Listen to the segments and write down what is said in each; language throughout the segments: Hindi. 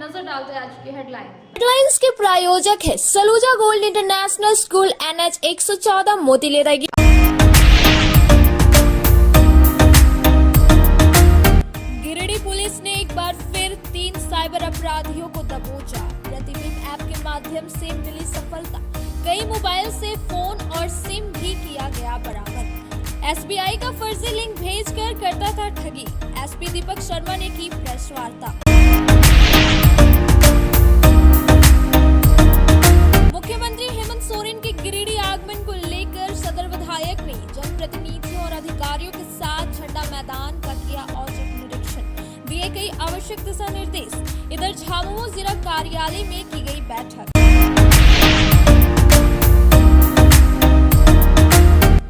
नजर डालते हैं आज की हेडलाइंस के प्रायोजक है Saluja gold international school NH 114 Motilera. Giridih police ने एक बार फिर 3 साइबर अपराधियों को दबोचा। प्रतिबिंब ऐप के माध्यम से मिली सफलता, कई मोबाइल से फोन और सिम भी किया गया बरामद। SBI का फर्जी लिंक भेजकर करता था ठगी। SP दीपक शर्मा ने की प्रेस वार्ता। मुख्यमंत्री हेमंत सोरेन के गिरिडीह आगमन को लेकर सदर विधायक ने जनप्रतिनिधियों और अधिकारियों के साथ झंडा मैदान का किया औचक निरीक्षण, दिए कई आवश्यक दिशा निर्देश। इधर झामुमो जिला कार्यालय में की गई बैठक।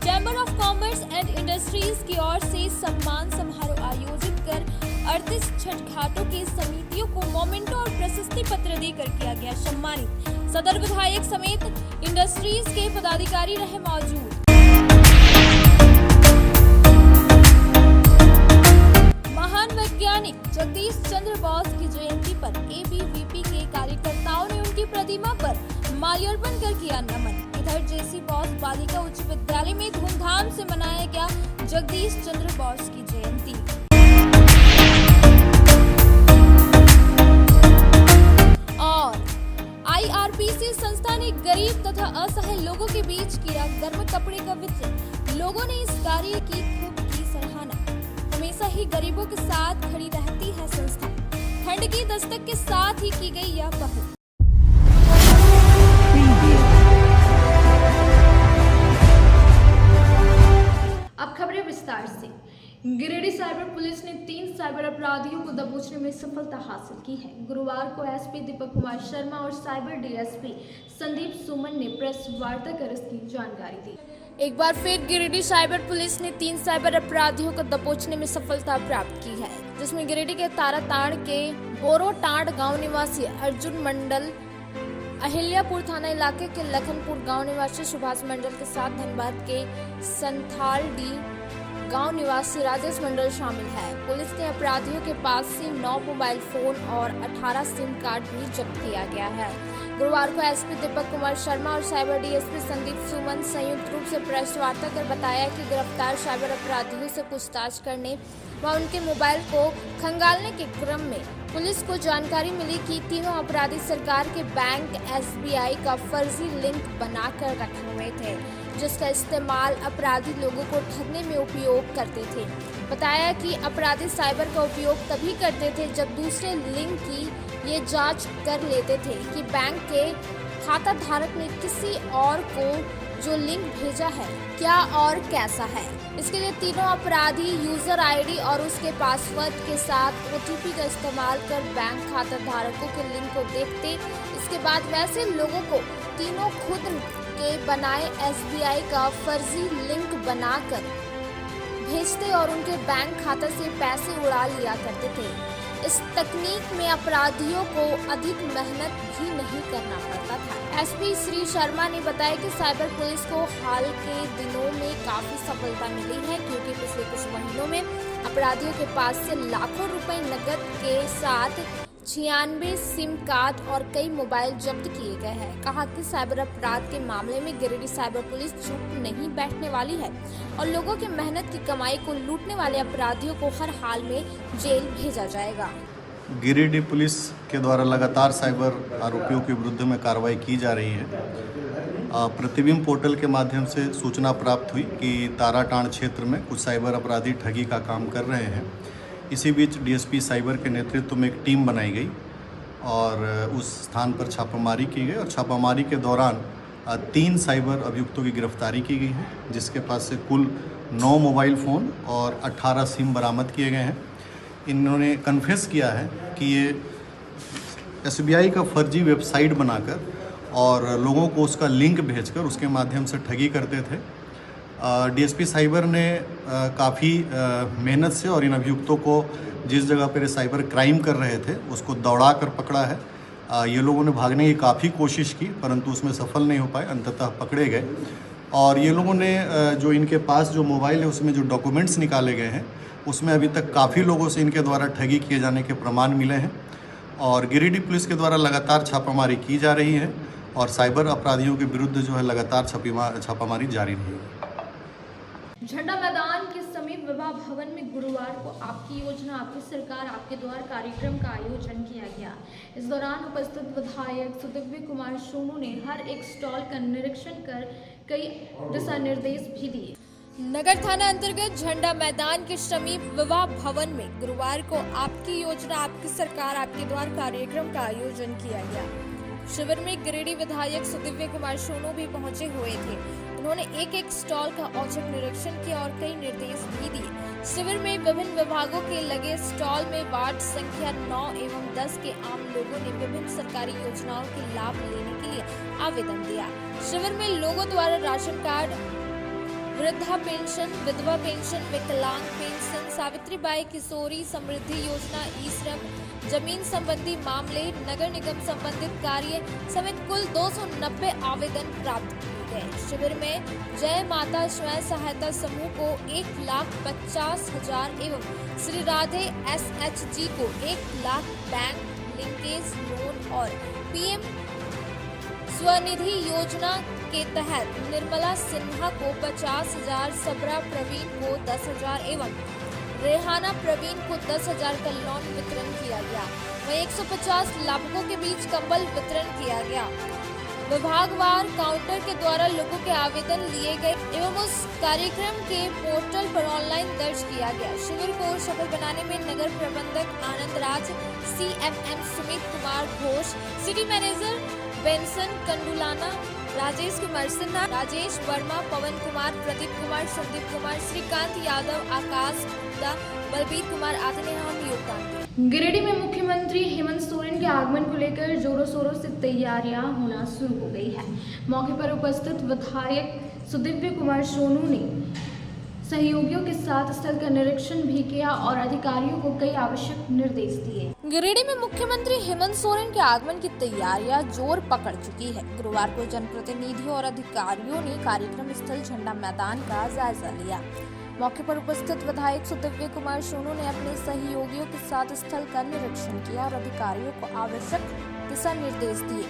Chamber of commerce and industries की ओर से सम्मान समारोह आयोजित कर 38 छठ घाटों के समितियों को मोमेंटो और प्रशस्ति पत्र देकर किया गया सम्मानित। सदर विधायक समेत इंडस्ट्रीज के पदाधिकारी रहे मौजूद। महान वैज्ञानिक जगदीश चंद्र बोस की जयंती पर ABVP के कार्यकर्ताओं ने उनकी प्रतिमा पर माल्यार्पण कर किया नमन। इधर JC बोस बालिका उच्च विद्यालय में धूमधाम से मनाया गया जगदीश चंद्र बोस की जयंती। और IRPC संस्था ने गरीब तथा असहाय लोगों के बीच किया गर्म कपड़े का वितरण। लोगों ने इस कार्य की खूब की सराहना। हमेशा ही गरीबों के साथ खड़ी रहती है संस्था। ठंड की दस्तक के साथ ही की गई यह पहल। अब खबरें विस्तार से। गिरिडीह साइबर पुलिस ने 3 साइबर अपराधियों को दबोचने में सफलता हासिल की है। गुरुवार को SP दीपक कुमार शर्मा और साइबर DSP संदीप सुमन ने प्रेस वार्ता कर इसकी जानकारी दी। एक बार फिर गिरिडीह साइबर पुलिस ने 3 साइबर अपराधियों को दबोचने में सफलता प्राप्त की है, जिसमें गिरिडीह के ताराताड़ के बोरोटांड गांव निवासी अर्जुन मंडल, अहिल्यापुर थाना इलाके के लखनपुर गांव निवासी सुभाष मंडल के साथ धनबाद के संथालडी गांव निवासी राजेश मंडल शामिल है। पुलिस ने अपराधियों के पास से 9 मोबाइल फोन और 18 सिम कार्ड भी जब्त किया गया है। गुरुवार को SP दीपक कुमार शर्मा और साइबर DSP संदीप सुमन संयुक्त रूप से प्रेस वार्ता कर बताया कि गिरफ्तार साइबर अपराधियों से पूछताछ करने व उनके मोबाइल को खंगालने के क्रम में पुलिस को जानकारी मिली कि तीनों अपराधी सरकार के बैंक SBI का फर्जी लिंक बनाकर रखे हुए थे, जिसका इस्तेमाल अपराधी लोगों को ठगने में उपयोग करते थे। बताया कि अपराधी साइबर का उपयोग तभी करते थे जब दूसरे लिंक की ये जांच कर लेते थे कि बैंक के खाता धारक ने किसी और को जो लिंक भेजा है क्या और कैसा है। इसके लिए तीनों अपराधी यूजर ID और उसके पासवर्ड के साथ OTP का इस्तेमाल कर बैंक खाता धारकों के लिंक को देखते। इसके बाद वैसे लोगों को तीनों खुद के बनाए SBI का फर्जी लिंक बनाकर भेजते और उनके बैंक खाता से पैसे उड़ा लिया करते थे। इस तकनीक में अपराधियों को अधिक मेहनत भी नहीं करना पड़ता था। SP श्री शर्मा ने बताया कि साइबर पुलिस को हाल के दिनों में काफी सफलता मिली है, क्योंकि पिछले कुछ महीनों में अपराधियों के पास से लाखों रुपए नकद के साथ 96 सिम कार्ड और कई मोबाइल जब्त किए गए हैं। कहा कि साइबर अपराध के मामले में गिरिडीह साइबर पुलिस चुप नहीं बैठने वाली है और लोगों की मेहनत की कमाई को लूटने वाले अपराधियों को हर हाल में जेल भेजा जाएगा। गिरिडीह पुलिस के द्वारा लगातार साइबर आरोपियों के विरुद्ध में कार्रवाई की जा रही है। प्रतिबिंब पोर्टल के माध्यम से सूचना प्राप्त हुई कि ताराटांड़ क्षेत्र में कुछ साइबर अपराधी ठगी का काम कर रहे हैं। इसी बीच DSP साइबर के नेतृत्व में एक टीम बनाई गई और उस स्थान पर छापामारी की गई और छापामारी के दौरान 3 साइबर अभियुक्तों की गिरफ्तारी की गई है, जिसके पास से कुल 9 मोबाइल फ़ोन और 18 सिम बरामद किए गए हैं। इन्होंने कन्फेस किया है कि ये SBI का फर्जी वेबसाइट बनाकर और लोगों को उसका लिंक भेजकर उसके माध्यम से ठगी करते थे। DSP साइबर ने काफ़ी मेहनत से और इन अभियुक्तों को जिस जगह पर साइबर क्राइम कर रहे थे उसको दौड़ा कर पकड़ा है। ये लोगों ने भागने की काफ़ी कोशिश की, परंतु उसमें सफल नहीं हो पाए, अंततः पकड़े गए। और ये लोगों ने जो इनके पास जो मोबाइल है उसमें जो डॉक्यूमेंट्स निकाले गए हैं उसमें अभी तक काफ़ी लोगों से इनके द्वारा ठगी किए जाने के प्रमाण मिले हैं। और गिरिडीह पुलिस के द्वारा लगातार छापामारी की जा रही है और साइबर अपराधियों के विरुद्ध जो है लगातार छापामारी जारी रहेगी। झंडा मैदान के समीप विवाह भवन में गुरुवार को आपकी योजना आपकी सरकार आपके द्वार कार्यक्रम का आयोजन किया गया। इस दौरान उपस्थित विधायक सुदिव्य कुमार सोनू ने हर एक स्टॉल का निरीक्षण कर कई दिशा निर्देश भी दिए। नगर थाना अंतर्गत झंडा मैदान के समीप विवाह भवन में गुरुवार को आपकी योजना आपकी सरकार आपके द्वार कार्यक्रम का आयोजन किया गया। शिविर में गिरिडीह विधायक सुदिव्य कुमार सोनू भी पहुंचे हुए थे। उन्होंने एक एक स्टॉल का औचक निरीक्षण किया और कई निर्देश भी दिए। शिविर में विभिन्न विभागों के लगे स्टॉल में वार्ड संख्या 9 एवं 10 के आम लोगों ने विभिन्न सरकारी योजनाओं के लाभ लेने के लिए आवेदन दिया। शिविर में लोगों द्वारा राशन कार्ड, वृद्धा पेंशन, विधवा पेंशन, विकलांग पेंशन, सावित्रीबाई किशोरी समृद्धि योजना, ई श्रम, जमीन संबंधी मामले, नगर निगम संबंधित कार्य समेत कुल 290 आवेदन प्राप्त किए गए। शिविर में जय माता स्वयं सहायता समूह को 1,50,000 एवं श्री राधे SHG को 1 लाख बैंक लिंकेज लोन और PM स्वनिधि योजना के तहत निर्मला सिन्हा को 50,000, सबरा प्रवीण को 10,000 एवं रेहाना प्रवीण को 10,000 का लोन वितरण किया गया। वहीं 150 लाभुकों के बीच कंबल वितरण किया गया। विभागवार काउंटर के द्वारा लोगों के आवेदन लिए गए एवं उस कार्यक्रम के पोर्टल पर ऑनलाइन दर्ज किया गया। शिविर को सफल बनाने में नगर प्रबंधक Anand Raj, CMM Sumit Kumar Ghosh, city manager Benson Kandulana, Rajesh Kumar Sinha, Rajesh Verma, Pawan Kumar, Pradeep Kumar, Sandeep Kumar, Shrikant Yadav, Akash Gupta, Balbir Kumar आदि ने अहम योगदान दिया। गिरिडीह में मुख्यमंत्री हेमंत सोरेन के आगमन को लेकर जोरों शोरों से तैयारियां होना शुरू हो गई है। मौके पर उपस्थित विधायक सुदिव्य कुमार सोनू ने सहयोगियों के साथ स्थल का निरीक्षण भी किया और अधिकारियों को कई आवश्यक निर्देश दिए। गिरिडीह में मुख्यमंत्री हेमंत सोरेन के आगमन की तैयारियां जोर पकड़ चुकी है। गुरुवार को जनप्रतिनिधियों और अधिकारियों ने कार्यक्रम स्थल झंडा मैदान का जायजा लिया। मौके पर उपस्थित विधायक सुदिव्य कुमार सोनू ने अपने सहयोगियों के साथ स्थल का निरीक्षण किया और अधिकारियों को आवश्यक दिशा निर्देश दिए।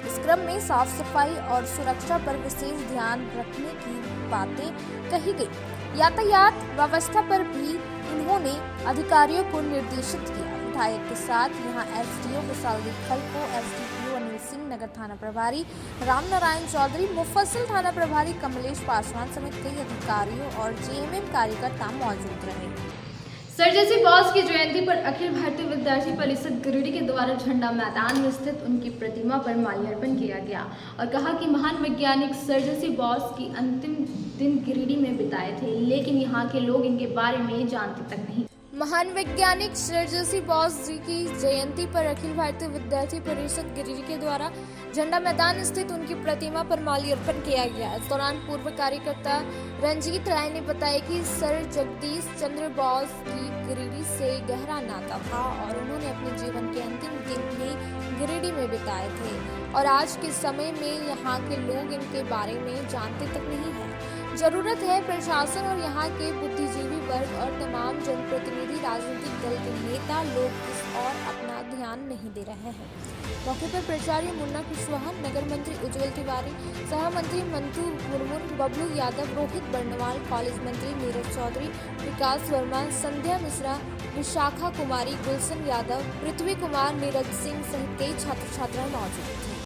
इस क्रम में साफ सफाई और सुरक्षा पर विशेष ध्यान रखने की बातें कही गई। यातायात व्यवस्था पर भी उन्होंने अधिकारियों को निर्देशित किया। विधायक के साथ यहां SDO विशाल खलको, SDPO अनिल सिंह, नगर थाना प्रभारी राम नारायण चौधरी, मुफस्सिल थाना प्रभारी कमलेश पासवान समेत कई अधिकारियों और JMM कार्यकर्ता मौजूद रहे। सर जैसी बॉस की जयंती पर अखिल भारतीय विद्यार्थी परिषद गिरिडीह के द्वारा झंडा मैदान में स्थित उनकी प्रतिमा पर माल्यार्पण किया गया और कहा कि महान वैज्ञानिक सर जैसी बॉस की अंतिम दिन गिरिडीह में बिताए थे, लेकिन यहाँ के लोग इनके बारे में जानते तक नहीं। महान वैज्ञानिक सर जैसी बॉस जी की जयंती पर अखिल भारतीय विद्यार्थी परिषद गिरिडीह के द्वारा झंडा मैदान स्थित उनकी प्रतिमा पर माल्यार्पण किया गया। इस दौरान पूर्व कार्यकर्ता रंजीत राय ने बताया कि सर जगदीश चंद्र बोस की गिरिडीह से गहरा नाता था और उन्होंने अपने जीवन के अंतिम दिन भी गिरिडीह में बिताए थे और आज के समय में यहाँ के लोग इनके बारे में जानते तक नहीं है। जरूरत है प्रशासन और यहाँ के बुद्धिजीवी वर्ग और तमाम जनप्रतिनिधि, राजनीतिक दल के नेता लोग इस और अपना ध्यान नहीं दे रहे हैं। मौके पर प्राचार्य मुन्ना कुशवाहा, नगर मंत्री उज्जवल तिवारी, सह मंत्री मंटू मुर्मू, बबलू यादव, रोहित बर्णवाल, कॉलेज मंत्री नीरज चौधरी, विकास वर्मा, संध्या मिश्रा, विशाखा कुमारी, गुलशन यादव, पृथ्वी कुमार, नीरज सिंह सहित कई छात्र छात्राएं मौजूद थे।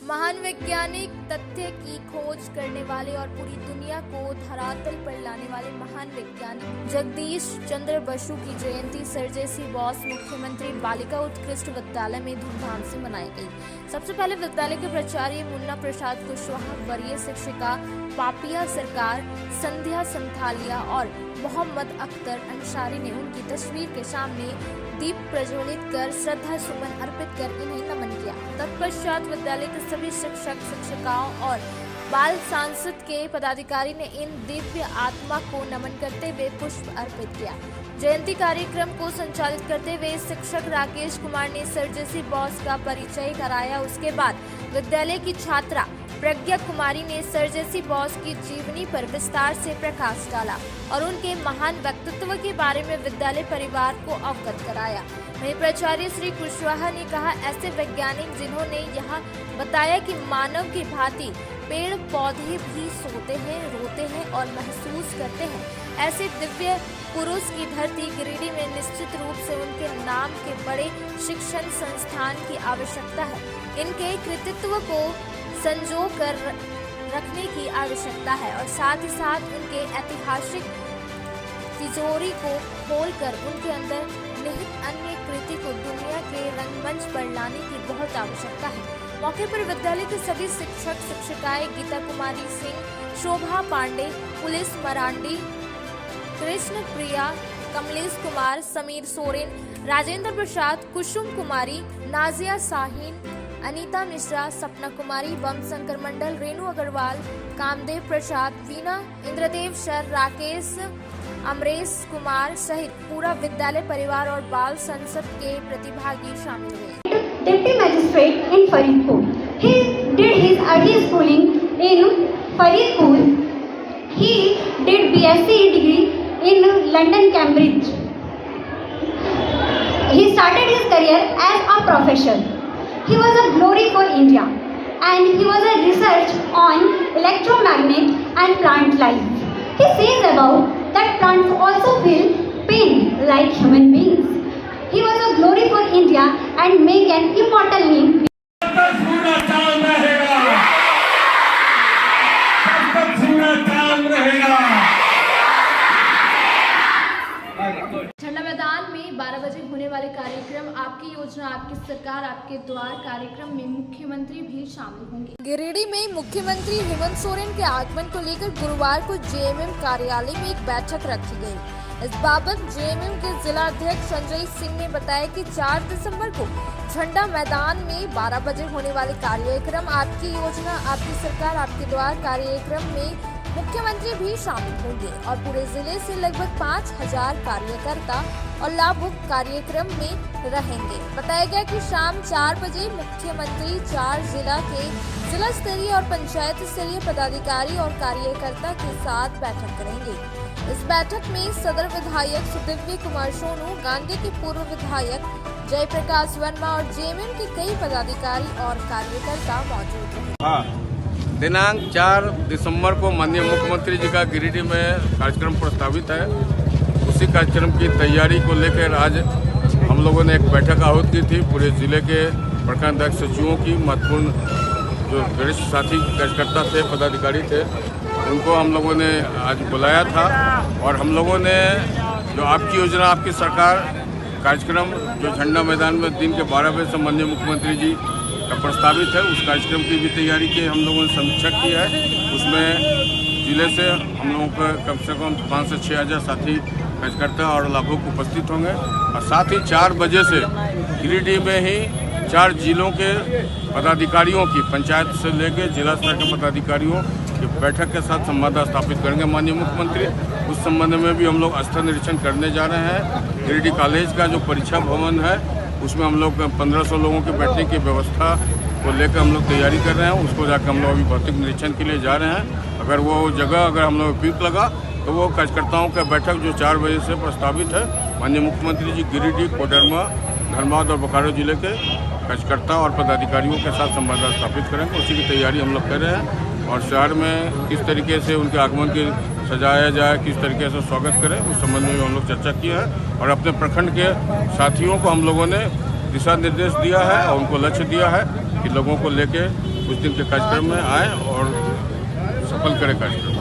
महान वैज्ञानिक, तथ्य की खोज करने वाले और पूरी दुनिया को धरातल पर लाने वाले महान वैज्ञानिक जगदीश चंद्र बसु की जयंती सर जैसी बॉस मुख्यमंत्री बालिका उत्कृष्ट विद्यालय में धूमधाम से मनाई गई। सबसे पहले विद्यालय के प्राचार्य मुन्ना प्रसाद कुशवाहा, वरीय शिक्षिका पापिया सरकार, संध्या संथालिया और मोहम्मद अख्तर अंसारी ने उनकी तस्वीर के सामने दीप प्रज्वलित कर श्रद्धा सुमन अर्पित कर इन्हें नमन किया। तत्पश्चात विद्यालय के सभी शिक्षक शिक्षिकाओं और बाल सांसद के पदाधिकारी ने इन दिव्य आत्मा को नमन करते हुए पुष्प अर्पित किया। जयंती कार्यक्रम को संचालित करते हुए शिक्षक राकेश कुमार ने सर जैसी बॉस का परिचय कराया। उसके बाद विद्यालय की छात्रा प्रज्ञा कुमारी ने सर जेसी बॉस की जीवनी पर विस्तार से प्रकाश डाला और उनके महान व्यक्तित्व के बारे में विद्यालय परिवार को अवगत कराया। वहीं प्राचार्य श्री कुशवाहा ने कहा, ऐसे वैज्ञानिक जिन्होंने यहाँ बताया कि मानव की भांति पेड़ पौधे भी सोते हैं, रोते हैं और महसूस करते हैं। ऐसे दिव्य पुरुष की धरती गिरिडीह में निश्चित रूप से उनके नाम के बड़े शिक्षण संस्थान की आवश्यकता है। इनके कृतित्व को संजो कर रखने की आवश्यकता है और साथ ही साथ उनके ऐतिहासिक तिजोरी को खोलकर उनके अंदर निहित अन्य कृति को दुनिया के रंगमंच पर लाने की बहुत आवश्यकता है। मौके पर विद्यालय के सभी शिक्षक शिक्षिकाएं गीता कुमारी सिंह, शोभा पांडे, पुलिस मरांडी, कृष्ण प्रिया, कमलेश कुमार, समीर सोरेन, राजेंद्र प्रसाद, कुसुम कुमारी, नाजिया शाहीन, अनीता मिश्रा, सपना कुमारी, बम शंकर मंडल, रेणु अग्रवाल, कामदेव प्रसाद, वीना, इंद्रदेव सर, राकेश, अमरेश कुमार सहित पूरा विद्यालय परिवार और बाल संसद के प्रतिभागी शामिल हुए। Deputy Magistrate in Faridpur. He did his early schooling in Faridpur. He did BSc degree in London, Cambridge. He started his career as a professor. He was a glory for India and he was a research on electromagnet and plant life. He says about that plants also feel pain like human beings. He was a glory for India and make an immortal name. पूरा चांद रहेगा, तब तक पूरा चांद रहेगा। झंडा मैदान में 12 बजे होने वाले कार्यक्रम आपकी योजना आपकी सरकार आपके द्वार कार्यक्रम में मुख्यमंत्री भी शामिल होंगे। गिरिडीह में मुख्यमंत्री हेमंत सोरेन के आगमन को लेकर गुरुवार को जेएमएम कार्यालय में एक बैठक रखी गई। इस बाबत जेएमएम के जिला अध्यक्ष संजय सिंह ने बताया कि 4 दिसंबर को झंडा मैदान में 12 बजे होने वाले कार्यक्रम आपकी योजना आपकी सरकार आपके द्वार कार्यक्रम में मुख्यमंत्री भी शामिल होंगे और पूरे जिले से लगभग 5000 कार्यकर्ता और लाभुक कार्यक्रम में रहेंगे। बताया गया कि शाम 4 बजे मुख्यमंत्री 4 जिला के जिला स्तरीय और पंचायत स्तरीय पदाधिकारी और कार्यकर्ता के साथ बैठक करेंगे। इस बैठक में सदर विधायक सुदिव्य कुमार सोनू, गांधी के पूर्व विधायक जयप्रकाश वर्मा और जेएमएम के कई पदाधिकारी और कार्यकर्ता मौजूद रहेंगे। दिनांक 4 दिसंबर को माननीय मुख्यमंत्री जी का गिरिडीह में कार्यक्रम प्रस्तावित है। उसी कार्यक्रम की तैयारी को लेकर आज हम लोगों ने एक बैठक आहूत की थी। पूरे जिले के प्रखंड अध्यक्ष सचिवों की महत्वपूर्ण जो वरिष्ठ साथी कार्यकर्ता थे, पदाधिकारी थे, उनको हम लोगों ने आज बुलाया था और हम लोगों ने जो आपकी योजना आपकी सरकार कार्यक्रम जो झंडा मैदान में दिन के 12 बजे से माननीय मुख्यमंत्री जी का प्रस्तावित है, उस कार्यक्रम की भी तैयारी की हम लोगों ने समीक्षा की है। उसमें जिले से हम लोगों को कम से कम 5 से 6 हज़ार साथी कार्यकर्ता और लाभुक उपस्थित होंगे और साथ ही 4 बजे से गिरिडीह में ही 4 जिलों के पदाधिकारियों की पंचायत से लेकर जिला स्तर के पदाधिकारियों की बैठक के साथ संवाद स्थापित करेंगे माननीय मुख्यमंत्री। उस संबंध में भी हम लोग स्थल निरीक्षण करने जा रहे हैं। गिरिडीह कॉलेज का जो परीक्षा भवन है उसमें हम लोग 1500 लोगों के बैठने की व्यवस्था को लेकर हम लोग तैयारी कर रहे हैं। उसको जाकर हम लोग अभी भौतिक निरीक्षण के लिए जा रहे हैं। अगर वो जगह अगर हम लोग उपयुक्त लगा तो वो कार्यकर्ताओं का बैठक जो 4 बजे से प्रस्तावित है, माननीय मुख्यमंत्री जी गिरिडीह, कोडरमा, धनबाद और बोकारो जिले के कार्यकर्ता और पदाधिकारियों के साथ संवाद स्थापित करेंगे। उसी की तैयारी हम लोग कर रहे हैं और शहर में किस तरीके से उनके आगमन की सजाया जाए, किस तरीके से स्वागत करें, उस संबंध में हम लोग चर्चा की है और अपने प्रखंड के साथियों को हम लोगों ने दिशा निर्देश दिया है और उनको लक्ष्य दिया है कि लोगों को लेके उस दिन के कार्यक्रम में आए और सफल करें कार्यक्रम।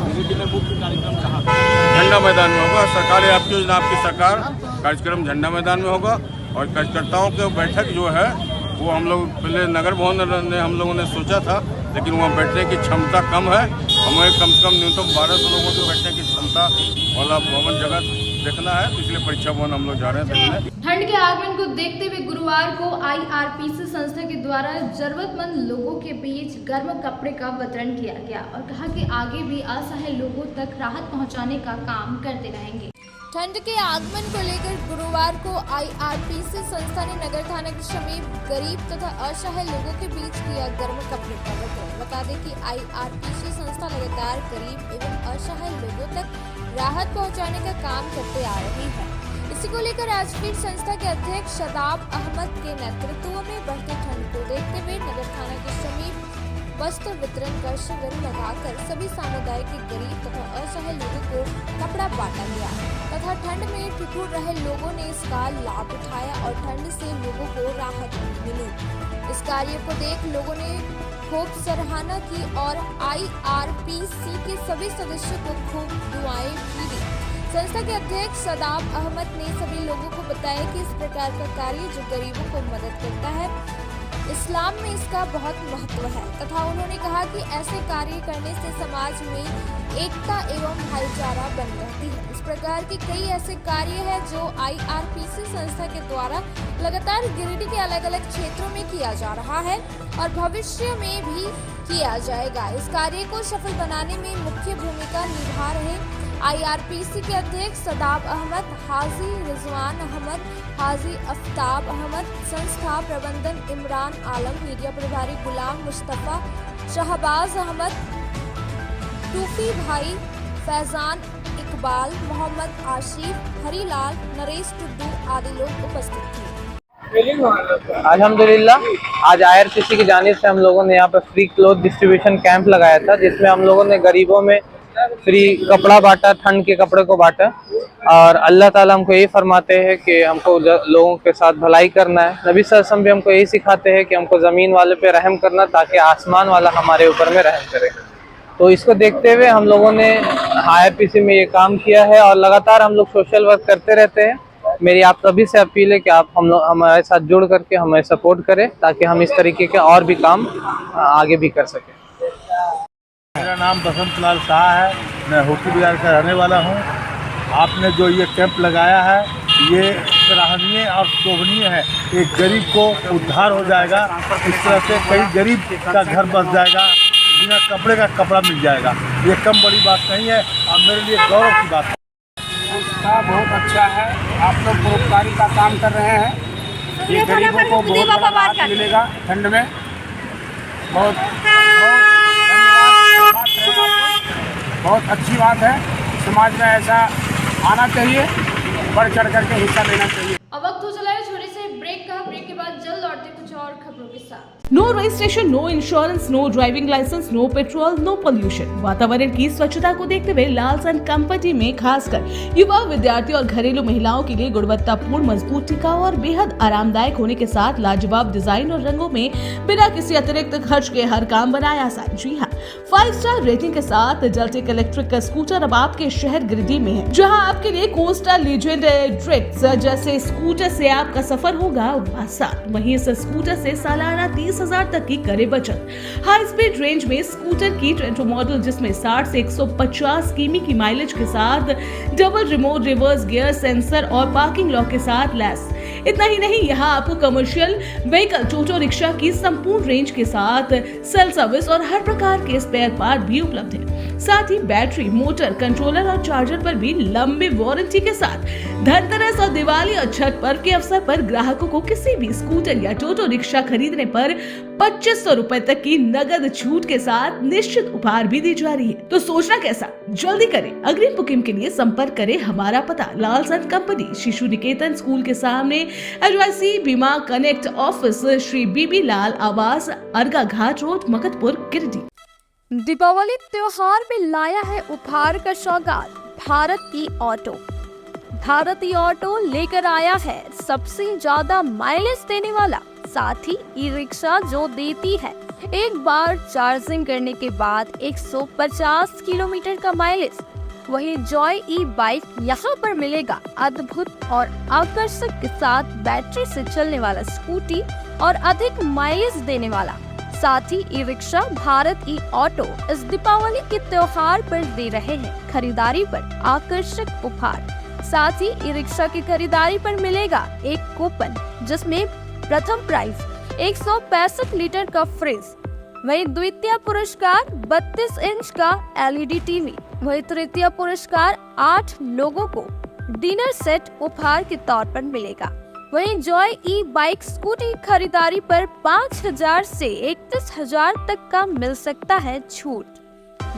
झंडा मैदान में होगा। सरकार है आपकी योजना आपकी सरकार कार्यक्रम झंडा मैदान में होगा और कार्यकर्ताओं की बैठक जो है वो हम लोग पहले नगर भवन ने हम लोगों ने सोचा था, लेकिन वहाँ बैठने की क्षमता कम है। हमें कम से कम न्यूनतम 1200 लोगों की बैठने की क्षमता वाला भवन जगह देखना है, तो इसलिए परीक्षा भवन हम लोग जा रहे हैं देखने। ठंड के आगमन को देखते हुए गुरुवार को IRPC संस्था के द्वारा जरूरतमंद लोगों के बीच गर्म कपड़े का वितरण किया गया और कहा कि आगे भी असहाय लोगों तक राहत पहुंचाने का काम करते रहेंगे। ठंड के आगमन को लेकर गुरुवार को IRPC संस्था ने नगर थाना के समीप गरीब तथा असहाय लोगों के बीच किया गर्म कपड़े का वितरण। बता दें कि IRPC संस्था लगातार गरीब एवं असहाय लोगों तक राहत पहुंचाने का काम करते आ रही है। इसी को लेकर आज फिर संस्था के अध्यक्ष शदाब अहमद के नेतृत्व में बढ़ती ठंड को देखते हुए नगर थाना के समीप वस्त्र वितरण का शिविर लगाकर सभी समुदाय के गरीब तथा असहाय लोगों को कपड़ा बांटा गया तथा ठंड में ठिठुर रहे लोगों ने इसका लाभ उठाया और ठंड से लोगों को राहत मिली। इस कार्य को देख लोगों ने खूब सराहना की और IRPC के सभी सदस्यों को खूब दुआएं भी दी। संस्था के अध्यक्ष सदाब अहमद ने सभी लोगों को बताया कि इस प्रकार का कार्य जो गरीबों को मदद करता है, इस्लाम में इसका बहुत महत्व है तथा उन्होंने कहा कि ऐसे कार्य करने से समाज में एकता एवं भाईचारा बनी रहती है। इस प्रकार के कई ऐसे कार्य हैं जो IRPC संस्था के द्वारा लगातार गिरिडीह के अलग अलग क्षेत्रों में किया जा रहा है और भविष्य में भी किया जाएगा। इस कार्य को सफल बनाने में मुख्य भूमिका निभा रहे IRPC के अध्यक्ष सदाब अहमद, हाजी रिजवान अहमद, हाजी अफ्ताब अहमद, संस्था प्रबंधन इमरान आलम, मीडिया प्रभारी गुलाम मुस्तफ़ा, शहबाज अहमद, टूफी भाई, फैजान इकबाल, मोहम्मद आशिफ, हरीलाल, नरेश टुड्डू आदि लोग उपस्थित थे। अल्हम्दुलिल्लाह आज IRPC की जानिब से हम लोगों ने यहाँ पर फ्री क्लोथ डिस्ट्रीब्यूशन कैंप लगाया था, जिसमें हम लोगों ने गरीबों में फ्री कपड़ा बांटा, ठंड के कपड़े को बांटा। और अल्लाह ताला हमको यही फरमाते हैं कि हमको लोगों के साथ भलाई करना है। नबी सल्लल्लाहु अलैहि वसल्लम भी हमको यही सिखाते हैं कि हमको ज़मीन वाले पे रहम करना ताकि आसमान वाला हमारे ऊपर में रहम करे। तो इसको देखते हुए हम लोगों ने IRPC में ये काम किया है और लगातार हम लोग सोशल वर्क करते रहते हैं। मेरी आप सभी से अपील है कि आप हम लोग हमारे साथ जुड़ करके हमें सपोर्ट करें ताकि हम इस तरीके के और भी काम आगे भी कर सकें। मेरा नाम बसंत लाल शाह है, मैं होकी बाजार का रहने वाला हूँ। आपने जो ये कैंप लगाया है ये सराहनीय और शोभनीय है। एक गरीब को उद्धार हो जाएगा, इस तरह से कई गरीब का घर बस जाएगा, बिना कपड़े का कपड़ा मिल जाएगा। ये कम बड़ी बात नहीं है और मेरे लिए गौरव की बात है। संस्था बहुत अच्छा है, आप लोग परोपकारी का काम कर रहे हैं। ये गरीबों को बहुत बड़ा राहत मिलेगा ठंड में। बहुत बहुत अच्छी बात है। समाज में ऐसा आना चाहिए, बढ़ चढ़ करके हिस्सा लेना चाहिए। अब वक्त हो चला है छोटे से ब्रेक का। ब्रेक के बाद जल्द लौटते कुछ और खबरों के साथ। No registration, no insurance, no driving licence, no petrol, no pollution. वातावरण की स्वच्छता को देखते हुए लालसन कंपनी में खासकर युवा, विद्यार्थी और घरेलू महिलाओं के लिए गुणवत्तापूर्ण, मजबूत, टिकाऊ और बेहद आरामदायक होने के साथ लाजवाब डिजाइन और रंगों में बिना किसी अतिरिक्त खर्च के हर काम बनाया आसान। जी हाँ, 5 स्टार रेटिंग के साथ जलटेक इलेक्ट्रिक का स्कूटर अब आपके शहर गिरिडीह में है, जहाँ आपके लिए कोस्टा लीजेंड ट्रिक्स जैसे स्कूटर से आपका सफर होगा आसान। वहीं इस स्कूटर से सालाना 30,000 तक की करे बचत। हाई स्पीड रेंज में स्कूटर की ट्रेंटो मॉडल जिसमें 60 से 150 किमी की माइलेज के साथ double remote reverse gear sensor और पार्किंग लॉक के साथ लैस। इतना ही नहीं, यहाँ आपको कमर्शियल व्हीकल, टोटो रिक्शा की संपूर्ण रेंज के साथ सेल सर्विस और हर प्रकार के स्पेयर पार्ट भी उपलब्ध है। साथ ही बैटरी, मोटर, कंट्रोलर और चार्जर पर भी लंबी वारंटी के साथ धनतेरस और दिवाली और छठ पर्व के अवसर पर ग्राहकों को किसी भी स्कूटर या टोटो रिक्शा खरीदने पर 2500 रुपए तक की नगद छूट के साथ निश्चित उपहार भी दी जा रही है। तो सोचना कैसा, जल्दी करें। अग्रिम बुकिंग के लिए संपर्क करें। हमारा पता लालसन कंपनी, शिशु निकेतन स्कूल के सामने, HYC बीमा कनेक्ट ऑफिस, श्री बीबी लाल आवास, अर्गा घाट रोड, मकतपुर, गिरिडीह। दीपावली त्योहार में लाया है उपहार का सौगात भारत की ऑटो। भारती ऑटो लेकर आया है सबसे ज्यादा माइलेज देने वाला, साथ ही ई रिक्शा जो देती है एक बार चार्जिंग करने के बाद 150 किलोमीटर का माइलेज। वही जॉय ई बाइक यहाँ पर मिलेगा अद्भुत और आकर्षक के साथ बैटरी से चलने वाला स्कूटी और अधिक माइलेज देने वाला। साथ ही ई रिक्शा भारत ई ऑटो इस दीपावली के त्योहार पर दे रहे हैं खरीदारी पर आकर्षक उपहार। साथ ही ई रिक्शा की खरीदारी पर मिलेगा एक कूपन जिसमें प्रथम प्राइज 165 लीटर का फ्रिज, वही द्वितीय पुरस्कार 32 इंच का LED टीवी, वही तृतीय पुरस्कार 8 लोगों को डिनर सेट उपहार के तौर पर मिलेगा। वहीं जॉय ई बाइक स्कूटी खरीदारी पर 5,000 से 31,000 तक का मिल सकता है छूट।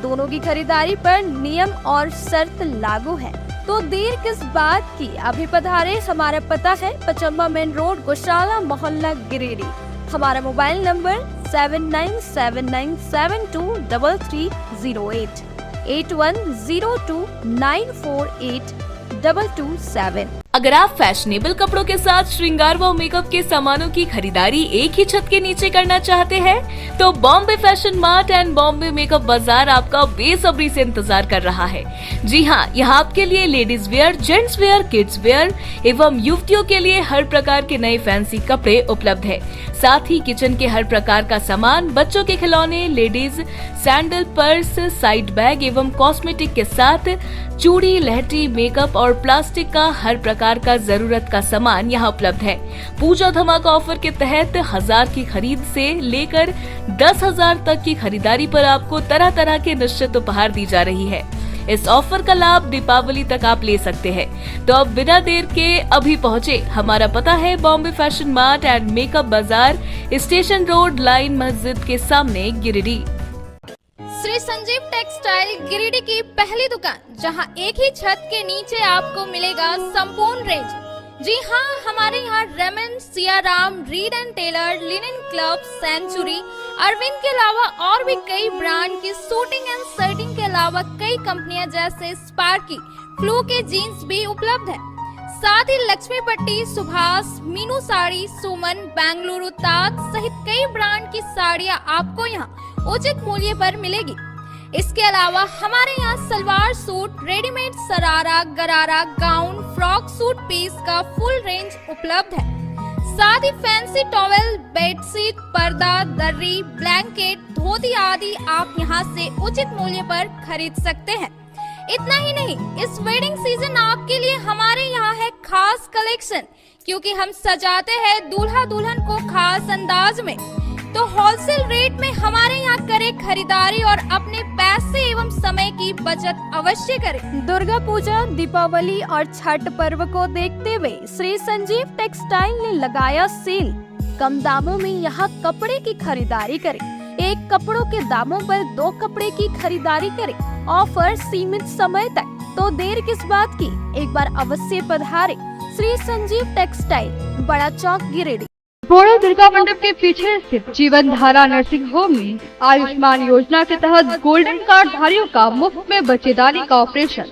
दोनों की खरीदारी पर नियम और शर्त लागू है, तो देर किस बात की, अभी पधारे। हमारा पता है पचम्बा मेन रोड, गौशाला मोहल्ला, गिरिडीह। हमारा मोबाइल नंबर 7979723308 8102948227। अगर आप फैशनेबल कपड़ों के साथ श्रृंगार व मेकअप के सामानों की खरीदारी एक ही छत के नीचे करना चाहते हैं, तो Bombay fashion mart and Bombay makeup बाजार आपका बेसब्री से इंतजार कर रहा है। जी हाँ, यहाँ आपके लिए ladies wear, gents wear, kids where एवं युवतियों के लिए हर प्रकार के नए फैंसी कपड़े उपलब्ध है। साथ ही किचन के हर प्रकार का सामान, बच्चों के खिलौने, ladies sandal, purse, side bag एवं कॉस्मेटिक के साथ चूड़ी, लहठी, मेकअप और प्लास्टिक का हर प्रकार का जरूरत का सामान यहाँ उपलब्ध है। पूजा धमाका ऑफर के तहत 1000 की खरीद से लेकर 10,000 तक की खरीदारी पर आपको तरह तरह के निश्चित उपहार दी जा रही है। इस ऑफर का लाभ दीपावली तक आप ले सकते हैं। तो अब बिना देर के अभी पहुँचे। हमारा पता है Bombay fashion mart and makeup बाजार, स्टेशन रोड, लाइन मस्जिद के सामने, गिरिडीह। श्री संजीव टेक्सटाइल गिरिडीह की पहली दुकान, जहां एक ही छत के नीचे आपको मिलेगा संपूर्ण रेंज। जी हाँ, हमारे यहाँ Raymond, Siyaram, Reid and Taylor, Linen Club, Century, Arvind के अलावा और भी कई ब्रांड की सूटिंग एंड शर्टिंग के अलावा कई कंपनियां जैसे स्पार्की, फ्लू के जीन्स भी उपलब्ध है। साथ ही लक्ष्मी पट्टी, सुभाष, मीनू साड़ी, सुमन, बेंगलुरु ताज सहित कई ब्रांड की साड़ियां आपको यहाँ उचित मूल्य पर मिलेगी। इसके अलावा हमारे यहाँ सलवार सूट, रेडीमेड सरारा, गरारा, गाउन, फ्रॉक सूट पीस का फुल रेंज उपलब्ध है। साथ ही फैंसी टॉवेल, बेडशीट, पर्दा, दर्री, ब्लैंकेट, धोती आदि आप यहाँ से उचित मूल्य पर खरीद सकते हैं। इतना ही नहीं, इस वेडिंग सीजन आपके लिए हमारे यहाँ है खास कलेक्शन, क्योंकि हम सजाते हैं दूल्हा दुल्हन को खास अंदाज में। तो होलसेल रेट में हमारे यहाँ करें खरीदारी और अपने पैसे एवं समय की बचत अवश्य करें। दुर्गा पूजा, दीपावली और छठ पर्व को देखते हुए श्री संजीव टेक्सटाइल ने लगाया सेल। कम दामों में यहाँ कपड़े की खरीदारी करें। एक कपड़ों के दामों पर 2 कपड़े की खरीदारी करें। ऑफर सीमित समय तक, तो देर किस बात की, एक बार अवश्य पधारें। श्री संजीव टेक्सटाइल, बड़ा चौक, गिरिडीह। बोरो दुर्गा मंडप के पीछे स्थित जीवन धारा नर्सिंग होम में आयुष्मान योजना के तहत गोल्डन कार्ड धारियों का मुफ्त में बच्चेदानी का ऑपरेशन,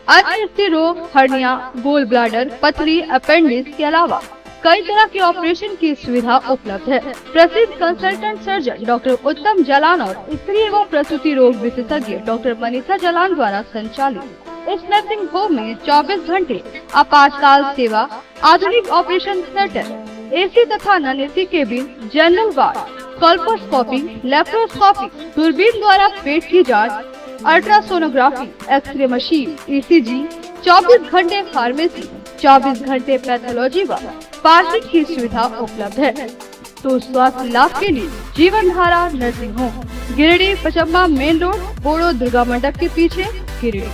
अन्य स्थिर रोग, हर्निया, गोल ब्लैडर, पथरी, अपेंडिक्स के अलावा कई तरह के ऑपरेशन की सुविधा उपलब्ध है। प्रसिद्ध कंसल्टेंट सर्जन डॉक्टर उत्तम जलान और स्त्री एवं प्रसूति रोग विशेषज्ञ डॉक्टर मनीषा जलान द्वारा संचालित इस नर्सिंग होम में 24 घंटे आपातकाल सेवा, आधुनिक ऑपरेशन थिएटर, एसी तथा non AC cabin, general ward, colposcopy, laparoscopy, दूरबीन द्वारा पेट की जांच, अल्ट्रासोनोग्राफी, एक्सरे मशीन, ईसीजी, 24 घंटे फार्मेसी, 24 घंटे पैथोलॉजी व पार्किंग की सुविधा उपलब्ध है। तो स्वास्थ्य लाभ के लिए Jeevan Dhara nursing home, Giridih, Pachamba main road, Boro Durga Mandap के पीछे, Giridih.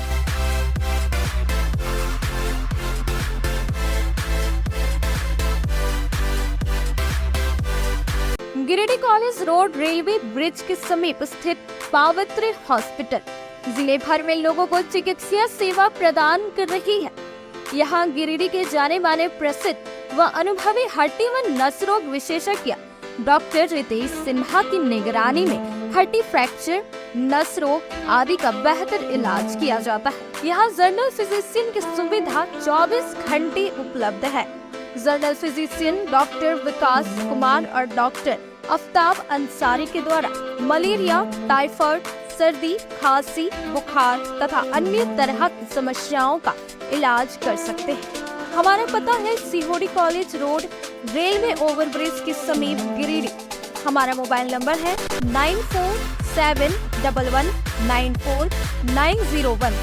Giridih college road, railway bridge के समीप स्थित पावित्री हॉस्पिटल जिले भर में लोगों को चिकित्सा सेवा प्रदान कर रही है। यहाँ गिरिडीह के जाने माने प्रसिद्ध व अनुभवी हड्डी व नस रोग विशेषज्ञ डॉक्टर रितेश सिन्हा की निगरानी में हड्डी फ्रैक्चर, नस रोग आदि का बेहतर इलाज किया जाता है। यहाँ जनरल फिजिशियन की सुविधा 24 घंटे उपलब्ध है। जनरल फिजिशियन डॉक्टर विकास कुमार और डॉक्टर आफ्ताब अंसारी के द्वारा मलेरिया, टाइफाइड, सर्दी, खांसी, बुखार तथा अन्य तरह की समस्याओं का इलाज कर सकते हैं। हमारा पता है सीहोडी कॉलेज रोड, रेलवे ओवरब्रिज के समीप, गिरिडीह। हमारा मोबाइल नंबर है 9471194901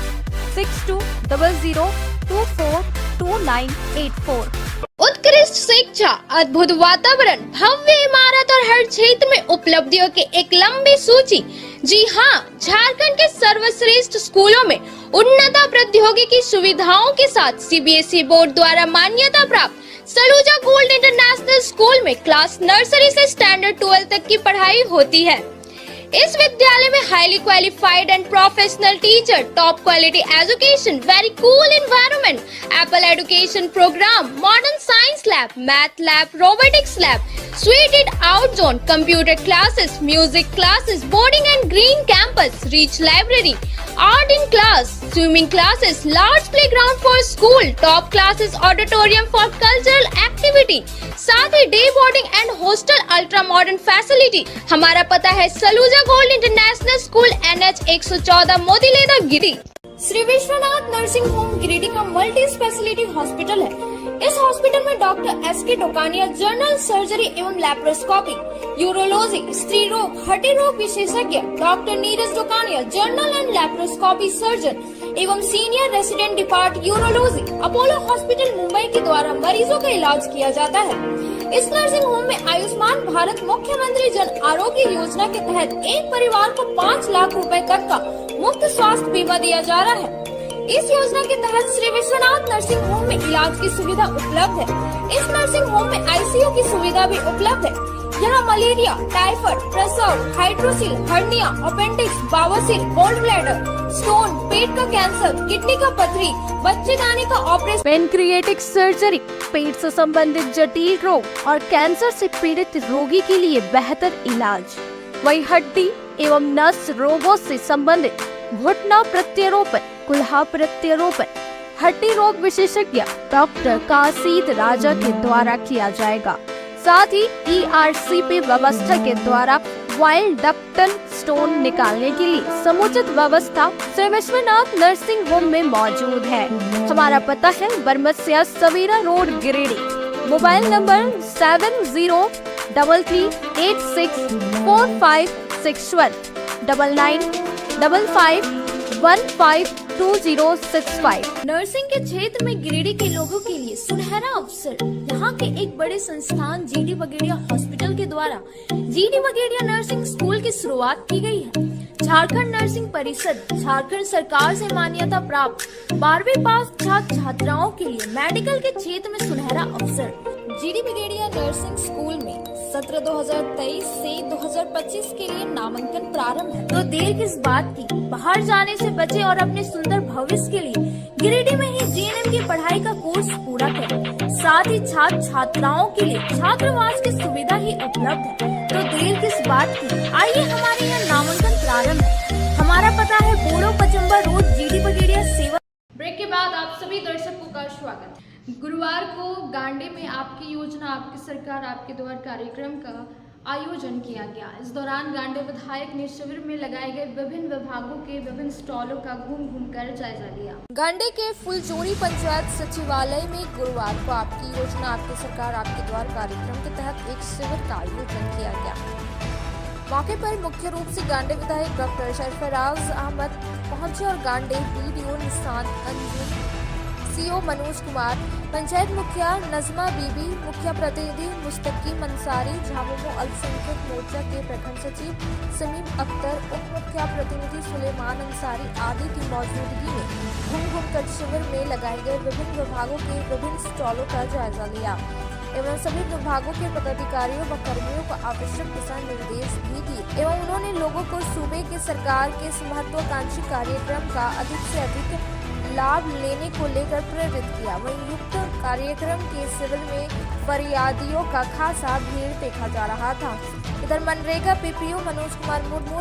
6200242984। उत्कृष्ट शिक्षा, अद्भुत वातावरण, भव्य इमारत और हर क्षेत्र में उपलब्धियों की एक लंबी सूची। जी हाँ, झारखंड के सर्वश्रेष्ठ स्कूलों में उन्नत प्रौद्योगिकी सुविधाओं के साथ सीबीएसई बोर्ड द्वारा मान्यता प्राप्त सलूजा गोल्ड इंटरनेशनल स्कूल में क्लास नर्सरी से स्टैंडर्ड 12 तक की पढ़ाई होती है। इस विद्यालय में highly qualified and professional teacher, top quality education, very cool environment, Apple education program, modern science lab, math lab, robotics lab, suited out zone, computer classes, music classes, boarding and green campus, rich library, art in class, swimming classes, large playground for school, top classes, auditorium for cultural activity, साथ ही day boarding and hostel ultra modern facility. हमारा पता है Saluja gold international school, NH 114, Motileda, Giri. Shri Vishwanath nursing home Giridih का मल्टी स्पेशलिटी हॉस्पिटल है। इस हॉस्पिटल में doctor SK Tokania general surgery एवं लैप्रोस्कोपी, यूरोलॉजी, स्त्री रोग, हड्डी रोग विशेषज्ञ, doctor Neeraj Tokania general and laparoscopy surgeon एवं senior resident depart urology, Apollo hospital Mumbai के द्वारा मरीजों का इलाज किया जाता है। इस नर्सिंग होम में आयुष्मान भारत मुख्यमंत्री जन आरोग्य योजना के तहत एक परिवार को 5 लाख रुपए तक का मुफ्त स्वास्थ्य बीमा दिया जा रहा है। इस योजना के तहत श्री विश्वनाथ नर्सिंग होम में इलाज की सुविधा उपलब्ध है। इस नर्सिंग होम में ICU की सुविधा भी उपलब्ध है। यहाँ मलेरिया, टाइफाइड, प्रसव, हाइड्रोसिल, हर्निया, अपेंडिक्स, बावसीर, गोल्ड ब्लैडर, स्टोन, पेट का कैंसर, किडनी का पथरी, बच्चेदानी का ऑपरेशन, पेनक्रिएटिक सर्जरी, पेट से संबंधित जटिल रोग और कैंसर से पीड़ित रोगी के लिए बेहतर इलाज। वही हड्डी एवं नस रोगों से संबंधित घुटना प्रत्यारोपण, कुल्हा प्रत्यारोपण, हड्डी रोग विशेषज्ञ डॉक्टर काशीद राजा के द्वारा किया जाएगा। साथ ही ERCP व्यवस्था के द्वारा वाइल्ड डक्टल स्टोन निकालने के लिए समुचित व्यवस्था श्री विश्वनाथ नर्सिंग होम में मौजूद है। हमारा पता है Baramsia Savera road, Giridih. Mobile number 7033864561 9955152065। Nursing के क्षेत्र में गिरिडीह के लोगों के लिए सुनहरा अवसर। यहाँ के एक बड़े संस्थान GD बगेड़िया हॉस्पिटल के द्वारा GD बगेड़िया नर्सिंग स्कूल की शुरुआत की गई है। झारखंड नर्सिंग परिषद झारखंड सरकार से मान्यता प्राप्त 12वीं पास छात्र छात्राओं के लिए मेडिकल के क्षेत्र में सुनहरा अवसर। GD बगेड़िया नर्सिंग स्कूल में सत्र 2023 से 2025 के लिए नामांकन प्रारंभ है। तो देर किस बात की, बाहर जाने से बचे और अपने सुंदर भविष्य के लिए गिरिडीह में ही GNM की पढ़ाई का कोर्स पूरा करें। साथ ही छात्र छात्राओं के लिए छात्रावास की सुविधा ही उपलब्ध है। तो देर किस बात की, आइए हमारे यहाँ नामांकन प्रारंभ है। हमारा पता है बोड़ो पचम्बा रोड, GD बगेड़िया सेवा। ब्रेक के बाद आप सभी दर्शकों का स्वागत। गुरुवार को गांडे में आपकी योजना आपकी सरकार आपके द्वार कार्यक्रम का आयोजन किया गया। इस दौरान गांडे विधायक ने शिविर में लगाए गए विभिन्न विभागों के विभिन्न स्टॉलों का घूम कर जायजा लिया। गांडे के फुलजोड़ी पंचायत सचिवालय में गुरुवार को आपकी योजना आपकी सरकार आपके द्वार कार्यक्रम के तहत एक शिविर का आयोजन किया गया। मौके पर मुख्य रूप से गांडे विधायक डॉक्टर सरफराज अहमद पहुंचे और गांडे BDO निशांत अंजुम, CO मनोज कुमार, पंचायत मुखिया नजमा बीबी, मुखिया प्रतिनिधि मुस्तकीम अंसारी, झामुमो अल्पसंख्यक मोर्चा के प्रखंड सचिव समीम अख्तर, उप मुखिया प्रतिनिधि सुलेमान अंसारी आदि की मौजूदगी में घूम कर शिविर में लगाए गए विभिन्न विभागों के विभिन्न स्टॉलों का जायजा लिया एवं सभी विभागों के पदाधिकारियों व कर्मियों को आवश्यक दिशा निर्देश भी दिए एवं उन्होंने लोगों को सूबे की सरकार के इस महत्वाकांक्षी कार्यक्रम का अधिक से अधिक लाभ लेने को लेकर प्रेरित किया। वहीं युक्त कार्यक्रम के शिविर में फरियादियों का खासा भीड़ देखा जा रहा था। इधर मनरेगा PPO मनोज कुमार मुर्मू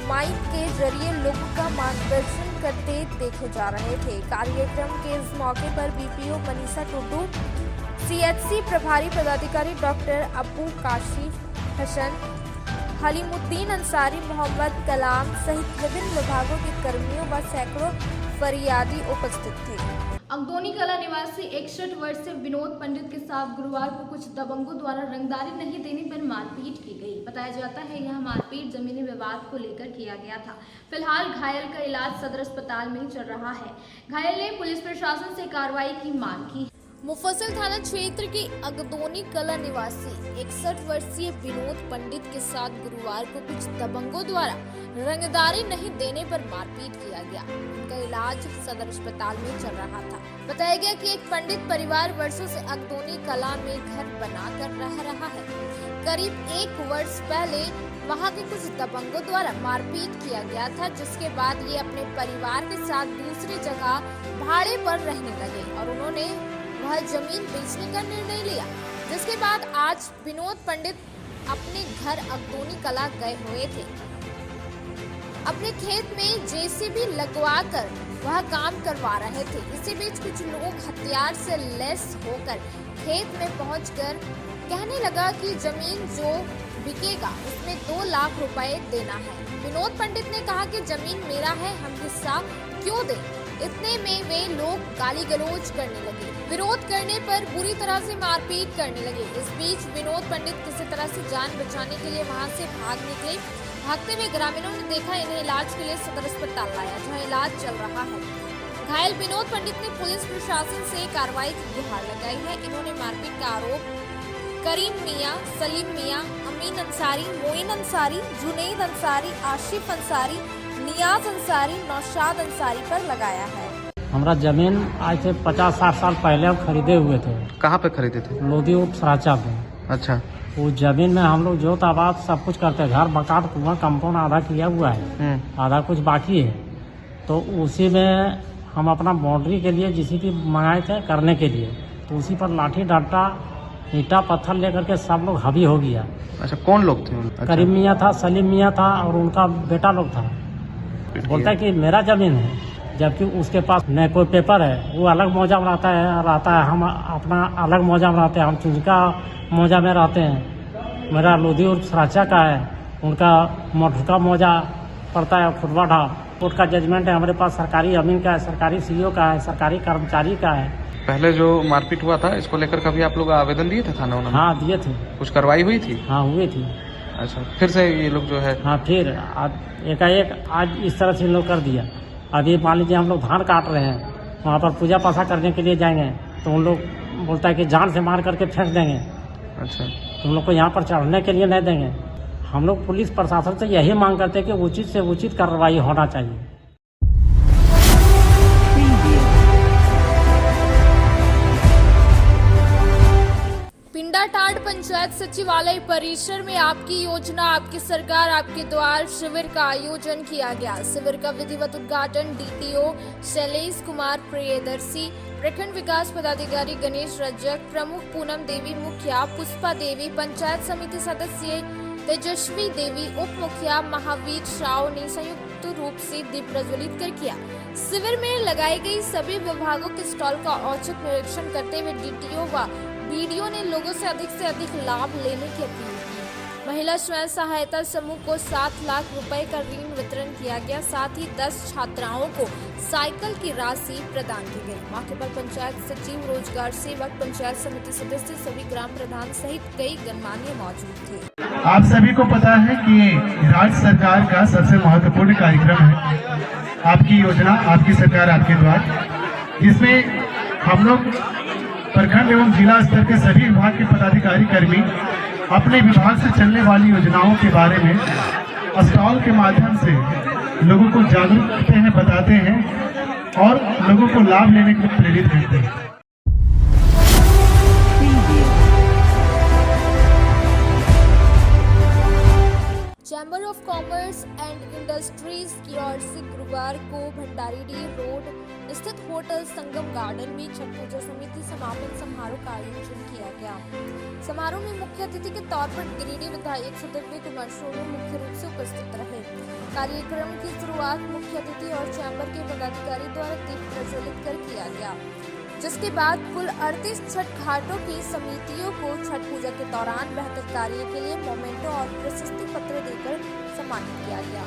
माइक के जरिए लोगों का मार्गदर्शन करते देखे जा रहे थे। कार्यक्रम के इस मौके पर BPO मनीषा टुडू, CHC प्रभारी पदाधिकारी डॉक्टर अबू काशिफ हसन, हलीमुद्दीन अंसारी, मोहम्मद कलाम सहित विभिन्न विभागों के कर्मियों व सैकड़ों फरियादी उपस्थित थे। अगदोनी कला निवासी 61 वर्षीय विनोद पंडित के साथ गुरुवार को कुछ दबंगों द्वारा रंगदारी नहीं देने पर मारपीट की गई। बताया जाता है यह मारपीट जमीनी विवाद को लेकर किया गया था। फिलहाल घायल का इलाज सदर अस्पताल में चल रहा है। घायल ने पुलिस प्रशासन से कार्रवाई की मांग की। मुफस्सिल थाना क्षेत्र के अगदोनी कला निवासी 61 वर्षीय विनोद पंडित के साथ गुरुवार को कुछ दबंगों द्वारा रंगदारी नहीं देने पर मारपीट किया गया। उनका इलाज सदर अस्पताल में चल रहा था। बताया गया कि एक पंडित परिवार वर्षों से अगदोनी कला में घर बनाकर रह रहा है। करीब 1 वर्ष पहले वहां के कुछ दबंगों द्वारा मारपीट किया गया था, जिसके बाद ये अपने परिवार के साथ दूसरी जगह भाड़े पर रहने लगे और उन्होंने वह जमीन बेचने का निर्णय लिया। जिसके बाद आज विनोद पंडित अपने घर अगदोनी कला गए हुए थे। अपने खेत में जेसीबी लगवाकर वह काम करवा रहे थे। इसी बीच कुछ लोग हथियार से लैस होकर खेत में पहुंचकर कहने लगा कि जमीन जो बिकेगा उसमें 2 लाख रुपए देना है। विनोद पंडित ने कहा कि जमीन मेरा है, हम हिस्सा क्यों दें। इतने में वे लोग गाली गलौज करने लगे। विरोध करने पर बुरी तरह से मारपीट करने लगे। इस बीच विनोद पंडित किसी तरह से जान बचाने के लिए वहां से भाग निकले। भागते हुए ग्रामीणों ने देखा, इन्हें इलाज के लिए सदर अस्पताल लाया, जहां इलाज चल रहा है। घायल विनोद पंडित ने पुलिस प्रशासन से कार्रवाई की गुहार लगाई है। इन्होंने मारपीट का आरोप करीम मियां, सलीम मियां, अमीन अंसारी, मोइन अंसारी, जुनैद अंसारी, आशिफ अंसारी, नियाज अंसारी, नौशाद अंसारी पर लगाया है। हमारा जमीन आज से 50-60 साल पहले हम खरीदे हुए थे। कहाँ पे खरीदे थे? लोधी उप सराचा पे। अच्छा। वो जमीन में हम लोग जोत आबाद सब कुछ करते हैं। घर मकान कुआं कंपाउंड आधा किया हुआ है, आधा कुछ बाकी है। तो उसी में हम अपना बाउंड्री के लिए जेसीबी मंगाए थे करने के लिए, तो उसी पर लाठी डंडा ईटा पत्थर लेकर के सब लोग हावी हो गया। अच्छा, कौन लोग थे? अच्छा। करीम मियाँ था, सलीम मियाँ था और उनका बेटा लोग था। बोलता है कि मेरा जमीन है, जबकि उसके पास न कोई पेपर है। वो अलग मौजा में रहता है, हम अपना अलग मौजा में रहते हैं। हम चुंजका मौजा में रहते हैं। मेरा लोधी और सराचा का है, उनका मोटर का मौजा पड़ता है फुटवा ढाल। कोर्ट का जजमेंट है, हमारे पास सरकारी जमीन का है, सरकारी सीओ का है, सरकारी कर्मचारी का है। पहले जो मारपीट हुआ था इसको लेकर कभी आप लोग आवेदन दिए थे थाना? हाँ दिए थे। कुछ कार्रवाई हुई थी? हाँ हुई थी। अच्छा, फिर से ये लोग जो है? हाँ, फिर एकाएक आज इस तरह से इन लोग कर दिया। अभी मान लीजिए हम लोग धान काट रहे हैं, वहाँ पर पूजा पासा करने के लिए जाएंगे तो उन लोग बोलता है कि जान से मार करके फेंक देंगे। अच्छा। तो उन लोग को यहाँ पर चढ़ने के लिए नहीं देंगे। हम लोग पुलिस प्रशासन से यही मांग करते हैं कि उचित से उचित कार्रवाई होना चाहिए। पिंडाटांड पंचायत सचिवालय परिसर में आपकी योजना आपकी सरकार आपके द्वार शिविर का आयोजन किया गया। शिविर का विधिवत उद्घाटन डीटीओ शैलेश कुमार प्रियदर्शी, प्रखंड विकास पदाधिकारी गणेश रजक, प्रमुख पूनम देवी, मुखिया पुष्पा देवी, पंचायत समिति सदस्य तेजस्वी देवी, उप मुखिया महावीर शाह ने संयुक्त रूप से दीप प्रज्वलित कर किया। शिविर में लगाई गई सभी विभागों के स्टॉल का औचक निरीक्षण करते हुए डीटीओ व बीडीओ ने लोगों से अधिक लाभ लेने की अपील की। महिला स्वयं सहायता समूह को 7 लाख रुपए का ऋण वितरण किया गया। साथ ही 10 छात्राओं को साइकिल की राशि प्रदान की गई। मौके पर पंचायत सचिव, रोजगार सेवक, पंचायत समिति सदस्य, सभी ग्राम प्रधान सहित कई गणमान्य मौजूद थे। आप सभी को पता है कि राज्य सरकार का सबसे महत्वपूर्ण कार्यक्रम है आपकी योजना आपकी सरकार आपके द्वार, जिसमें हम लोग प्रखंड एवं जिला स्तर के सभी विभाग के पदाधिकारी कर्मी अपने विभाग से चलने वाली योजनाओं के बारे में स्टॉल के माध्यम से लोगों को जागरूक करते हैं, बताते हैं और लोगों को लाभ लेने के लिए प्रेरित करते हैं। Chamber of commerce and industries की ओर से गुरुवार को भंडारीडीह रोड स्थित होटल संगम गार्डन में छठ पूजा समिति समापन समारोह का आयोजन किया गया। समारोह में मुख्य अतिथि के तौर पर गिरिडीह विधायक सुदीव्य कुमार सोनू मुख्य रूप से उपस्थित रहे। कार्यक्रम की शुरुआत मुख्य अतिथि और चैम्बर के पदाधिकारी द्वारा दीप प्रज्वलित कर किया गया, जिसके बाद कुल 38 छठ घाटों की समितियों को छठ पूजा के दौरान बेहतर कार्य के लिए मोमेंटो और प्रशस्ति पत्र देकर सम्मानित किया गया।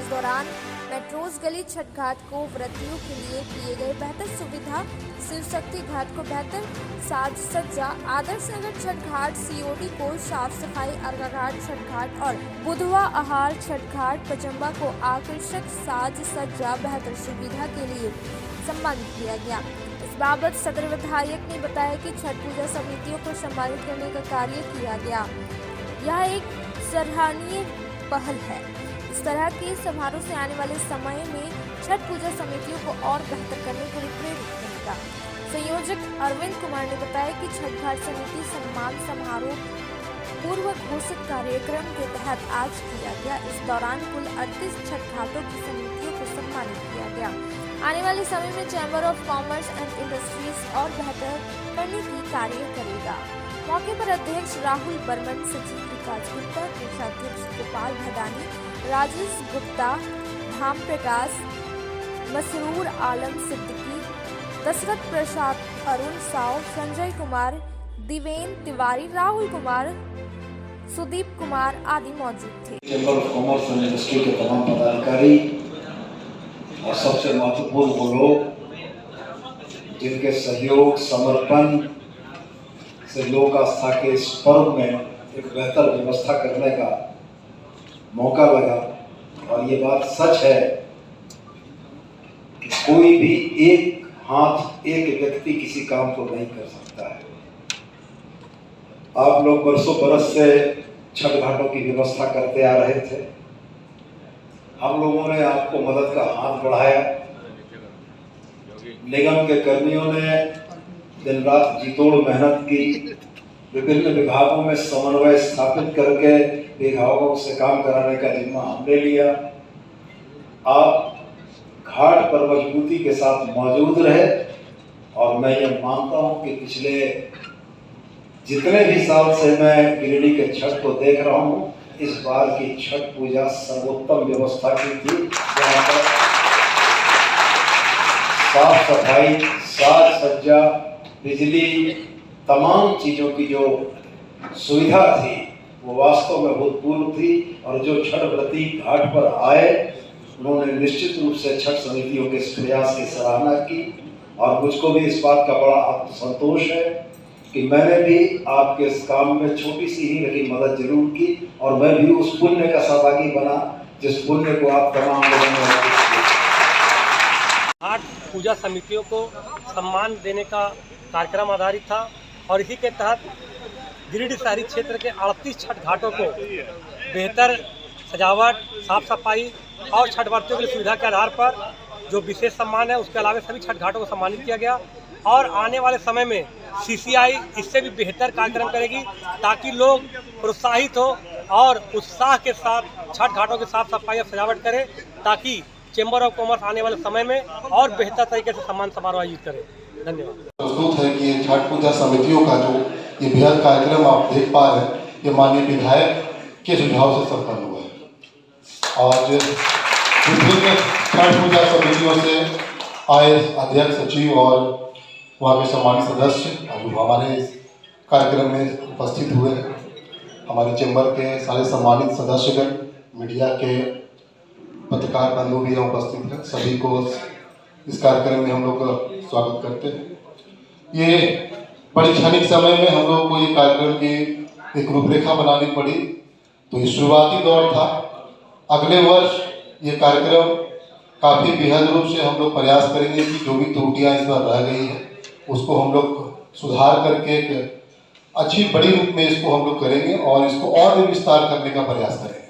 इस दौरान मेट्रोज गली छठ घाट को व्रतियों के लिए किए गए बेहतर सुविधा, शिव शक्ति घाट को बेहतर साज सज्जा, आदर्श नगर छठ घाट सीओडी को साफ सफाई, अर्घा घाट छठ घाट और बुधवा आहार छठ घाट पचम्बा को आकर्षक साज सज्जा बेहतर सुविधा के लिए सम्मानित किया गया। इस बाबत सदर विधायक ने बताया कि छठ पूजा समितियों को सम्मानित करने का कार्य किया गया। यह एक सराहनीय पहल है। इस तरह के समारोह से आने वाले समय में छठ पूजा समितियों को और बेहतर करने के लिए प्रेरित करेगा। संयोजक अरविंद कुमार ने बताया कि छठ घाट समिति सम्मान समारोह पूर्व घोषित कार्यक्रम के तहत आज किया गया। इस दौरान कुल 38 छठ घाटों की समितियों को सम्मानित किया गया। आने वाले समय में chamber of commerce and industries और बेहतर करने की कार्य करेगा। मौके पर अध्यक्ष राहुल बर्मन, सचिव विकास गुप्ता, कोषाध्यक्ष गोपाल भदानी, राजेश गुप्ता, धाम प्रकाश, मसरूर आलम सिद्दीकी, दशरथ प्रसाद, अरुण साव, संजय कुमार, दिवेन तिवारी, राहुल कुमार, सुदीप कुमार आदि मौजूद थे। Chamber of commerce and industry के तमाम पदाधिकारी और सबसे महत्वपूर्ण वो लोग जिनके सहयोग समर्पण से लोक आस्था के इस पर्व में एक बेहतर व्यवस्था करने का मौका लगा। और ये बात सच है कि कोई भी एक हाथ, एक व्यक्ति किसी काम को नहीं कर सकता है। आप लोग बरसों बरस से छठ घाटों की व्यवस्था करते आ रहे थे। हम लोगों ने आपको मदद का हाथ बढ़ाया। निगम के कर्मियों ने दिन रात जी तोड़ मेहनत की। विभिन्न विभागों में समन्वय स्थापित करके विभागों से काम कराने का जिम्मा हमने लिया। आप घाट पर मजबूती के साथ मौजूद रहे और मैं ये मानता हूँ कि पिछले जितने भी साल से मैं गिरिडीह के छठ को देख रहा हूँ, इस बार की छठ पूजा सर्वोत्तम व्यवस्था की थी। जहाँ पर साफ सफाई, साज सज्जा, बिजली, तमाम चीजों की जो सुविधा थी वो वास्तव में भूतपूर्व थी। और जो छठ व्रती घाट पर आए उन्होंने निश्चित रूप से छठ समितियों के इस प्रयास की सराहना की। और मुझको भी इस बात का बड़ा आत्मसंतोष है कि मैंने भी आपके इस काम में छोटी सी ही लेकिन मदद जरूर की और मैं भी उस पुण्य का सहभागी बना जिस पुण्य को आप तमाम लोगों ने घाट पूजा समितियों को सम्मान देने का कार्यक्रम आधारित था। और इसी के तहत गिरिडीह शहरी क्षेत्र के 38 छठ घाटों को बेहतर सजावट, साफ सफाई और छठ व्रतियों की सुविधा के आधार पर जो विशेष सम्मान है, उसके अलावा सभी छठ घाटों को सम्मानित किया गया। और आने वाले समय में CCI इससे भी बेहतर कार्यक्रम करेगी ताकि लोग प्रोत्साहित हो और उत्साह के साथ छठ घाटों की साफ सफाई और सजावट करें, ताकि चैम्बर ऑफ कॉमर्स आने वाले समय में और बेहतर तरीके से सम्मान समारोह आयोजित करे। धन्यवाद। प्रस्तुत है कि ये छठ पूजा समितियों का जो ये बृहद कार्यक्रम आप देख पा रहे हैं, ये माननीय विधायक के सुझाव से संपन्न हुआ है। और विभिन्न छठ पूजा समितियों से आए अध्यक्ष, सचिव और वहाँ के सम्मानित सदस्य जो हमारे इस कार्यक्रम में उपस्थित हुए हैं, हमारे चैम्बर के सारे सम्मानित सदस्यगण, मीडिया के पत्रकार बंधु भी यहाँ उपस्थित हैं, सभी को इस कार्यक्रम में हम लोग स्वागत करते हैं। ये बड़ी क्षणिक समय में हम लोग को ये कार्यक्रम की एक रूपरेखा बनानी पड़ी, तो ये शुरुआती दौर था। अगले वर्ष ये कार्यक्रम काफ़ी बेहद रूप से हम लोग प्रयास करेंगे कि जो भी त्रुटियाँ इस बार रह गई हैं उसको हम लोग सुधार करके एक अच्छी बड़ी रूप में इसको हम लोग करेंगे और इसको और भी विस्तार करने का प्रयास करेंगे।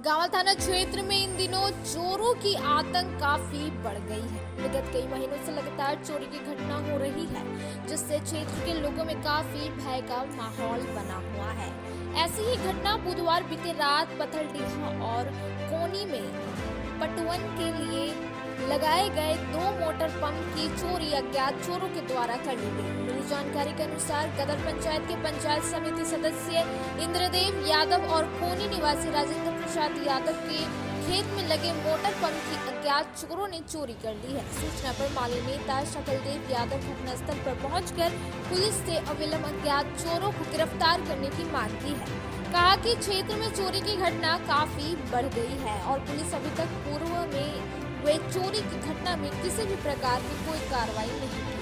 गांव थाना क्षेत्र में इन दिनों चोरों की आतंक काफी बढ़ गई है। विगत कई महीनों से लगातार चोरी की घटना हो रही है, जिससे क्षेत्र के लोगों में काफी भय का माहौल बना हुआ है। ऐसी ही घटना बुधवार बीती रात पथलडीहा और कोनी में पटवन के लिए लगाए गए 2 मोटर पंप की चोरी अज्ञात चोरों के द्वारा कर ली गई। मिली जानकारी के अनुसार गदर पंचायत के पंचायत समिति सदस्य इंद्रदेव यादव और कोनी निवासी राजेंद्र प्रसाद यादव के खेत में लगे मोटर पंप की अज्ञात चोरों ने चोरी कर ली है। सूचना पर माली नेता शकलदेव यादव घटनास्थल पर पहुंचकर पुलिस से अविलंब अज्ञात चोरों को गिरफ्तार करने की मांग की है। कहा कि क्षेत्र में चोरी की घटना काफी बढ़ गई है और पुलिस अभी तक पूर्व में हुए चोरी की घटना में किसी भी प्रकार की कोई कार्रवाई नहीं की,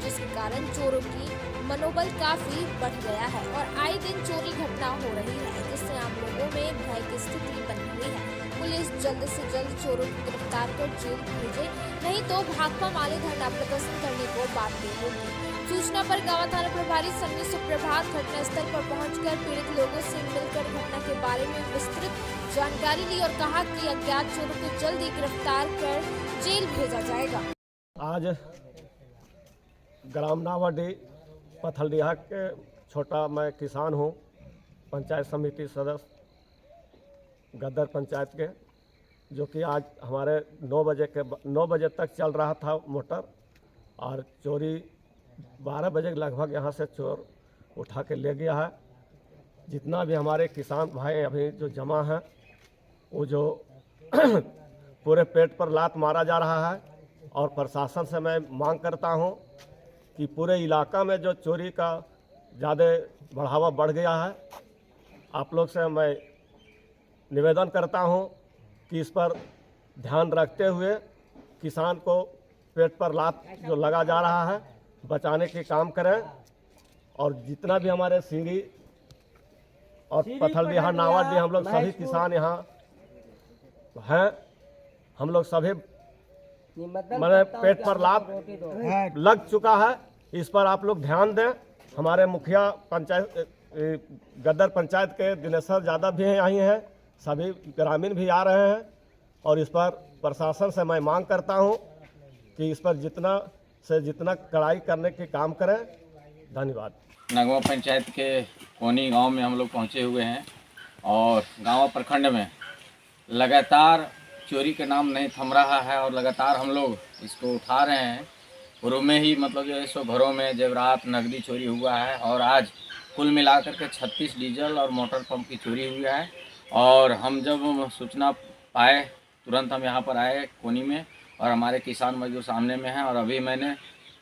जिसके कारण चोरों की मनोबल काफी बढ़ गया है और आए दिन चोरी घटना हो रही है, जिससे आम लोगों में भय की स्थिति बनी हुई जरूरी है। पुलिस जल्द से जल्द चोरों को गिरफ्तार कर जेल भेजे, नहीं तो भाकपा माले धरना प्रदर्शन करने को बाध्य होगी। सूचना पर गांव थाना प्रभारी सन्नी सुप्रभात घटनास्थल पर पहुंचकर पीड़ित लोगों से मिलकर घटना के बारे में विस्तृत जानकारी ली और कहा कि अज्ञात चोरों को जल्द ही गिरफ्तार कर जेल भेजा जाएगा। आज ग्राम नावाडी पथलडीहा के छोटा मैं किसान हूँ, पंचायत समिति सदस्य गद्दर पंचायत के, जो कि आज हमारे 9 बजे तक चल रहा था मोटर, और चोरी 12 बजे लगभग यहाँ से चोर उठा के ले गया है। जितना भी हमारे किसान भाई अभी जो जमा हैं, वो जो पूरे पेट पर लात मारा जा रहा है, और प्रशासन से मैं मांग करता हूँ कि पूरे इलाका में जो चोरी का ज़्यादा बढ़ावा बढ़ गया है, आप लोग से मैं निवेदन करता हूँ कि इस पर ध्यान रखते हुए किसान को पेट पर लात जो लगा जा रहा है बचाने के काम करें। और जितना भी हमारे सीरी और पथलडीहा नावाडी हम लोग सभी किसान यहाँ हैं, हम लोग सभी मैंने पेट पर लात लग चुका है, इस पर आप लोग ध्यान दें। हमारे मुखिया पंचायत गद्दर पंचायत के दिनेश्वर यादव भी आई हैं, सभी ग्रामीण भी आ रहे हैं, और इस पर प्रशासन से मैं मांग करता हूं कि इस पर जितना से जितना कड़ाई करने के काम करें। धन्यवाद। नगवा पंचायत के कोनी गांव में हम लोग पहुंचे हुए हैं, और गांव प्रखंड में लगातार चोरी के नाम नहीं थम रहा है, और लगातार हम लोग इसको उठा रहे हैं। पूर्व में ही मतलब जो है सो घरों में जेवरात नकदी चोरी हुआ है, और आज कुल मिलाकर के 36 डीजल और मोटर पंप की चोरी हुई है। और हम जब सूचना पाए तुरंत हम यहाँ पर आए कोनी में, और हमारे किसान मजदूर सामने में हैं, और अभी मैंने